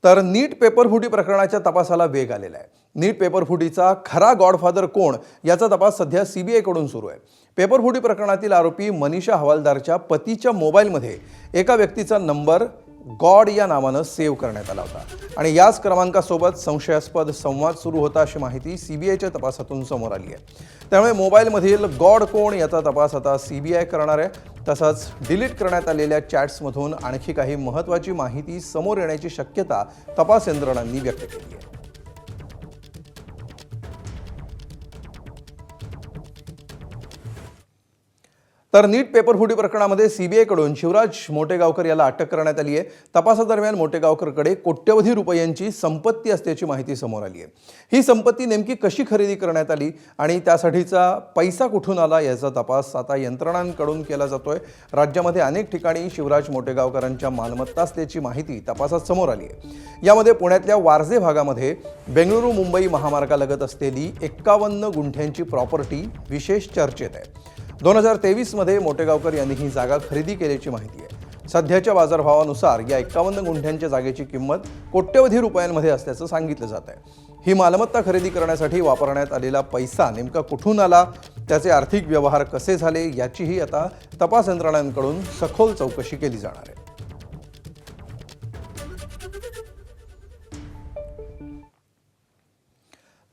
तर नीट पेपरफुटी प्रकरणाच्या तपासाला वेग आलेला आहे। नीट पेपरफुटीचा खरा गॉडफादर कोण याचा तपास सध्या सीबीआय कडून सुरू आहे। पेपरफुटी प्रकरणातील आरोपी मनीषा हवालदारच्या पतीच्या मोबाईलमध्ये एका व्यक्तीचा नंबर गॉड या नावाने सेव्ह करण्यात आला होता आणि याच क्रमांकासोबत संशयास्पद संवाद सुरू होता अशी माहिती सीबीआयच्या तपासातून समोर आली आहे। त्यामुळे मोबाईलमधील गॉड कोण याचा तपास आता सीबीआय करणार आहे। तसंच डिलीट करण्यात आलेल्या चॅट्समधून आणखी काही महत्त्वाची माहिती समोर येण्याची शक्यता तपास यंत्रणांनी व्यक्त केली आहे। तर नीट पेपरफुटी प्रकरणामध्ये सीबीआय कडून शिवराज मोटेगावकर याला अटक करण्यात आली आहे। तपासादरम्यान मोटेगावकरकडे कोट्यवधी रुपयांची संपत्ती असल्याची माहिती समोर आली आहे। ही संपत्ती नेमकी कशी खरेदी करण्यात आली आणि त्यासाठीचा पैसा कुठून आला याचा तपास आता यंत्रणांकडून केला जातोय। राज्यामध्ये अनेक ठिकाणी शिवराज मोटेगावकरांच्या मालमत्ता असल्याची माहिती तपासात समोर आली आहे। यामध्ये पुण्यातल्या वारजे भागामध्ये बेंगळुरू मुंबई महामार्गालगत असलेली 51 गुंठ्यांची प्रॉपर्टी विशेष चर्चेत आहे। 2023 मध्ये मोटेगावकर यांनी ही जागा खरेदी केल्याची माहिती आहे। सध्याच्या बाजारभावानुसार या 51 गुंठ्यांच्या जागेची किंमत कोट्यवधी रुपयांमध्ये असल्याचं सांगितलं जात आहे। ही मालमत्ता खरेदी करण्यासाठी वापरण्यात आलेला पैसा नेमका कुठून आला, त्याचे आर्थिक व्यवहार कसे झाले याचीही आता तपास यंत्रणांकडून सखोल चौकशी केली जाणार आहे।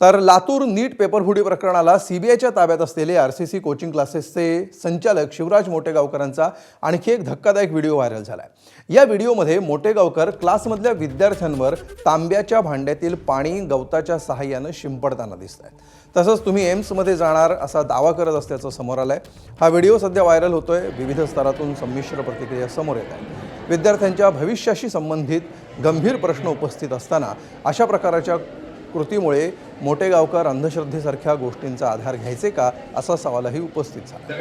तर लातूर नीट पेपरफुटी प्रकरणाला सीबीआयच्या ताब्यात असलेले आरसीसी कोचिंग क्लासेसचे संचालक शिवराज मोटेगावकरांचा आणखी एक धक्कादायक व्हिडिओ व्हायरल झालाय। या व्हिडिओमध्ये मोटेगावकर क्लासमधल्या विद्यार्थ्यांवर तांब्याच्या भांड्यातील पाणी गवताच्या सहाय्याने शिंपडताना दिसतात। तसंच तुम्ही एम्समध्ये जाणार असा दावा करत असल्याचं समोर आलंय। हा व्हिडिओ सध्या व्हायरल होतोय। विविध स्तरातून संमिश्र प्रतिक्रिया समोर येत आहेत। विद्यार्थ्यांच्या भविष्याशी संबंधित गंभीर प्रश्न उपस्थित असताना अशा प्रकारच्या कृतीमुळे मोटेगावकर अंधश्रद्धेसारख्या गोष्टींचा आधार घ्यायचे का असा सवालही उपस्थित झाला।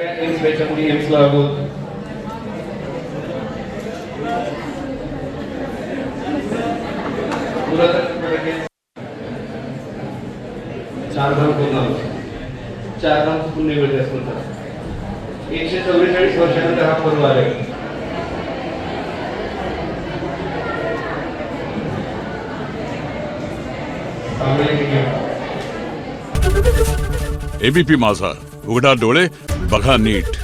वर्षानंतर हा पर्व आले। एबीपी माझा, उघडा डोळे बघा नीट।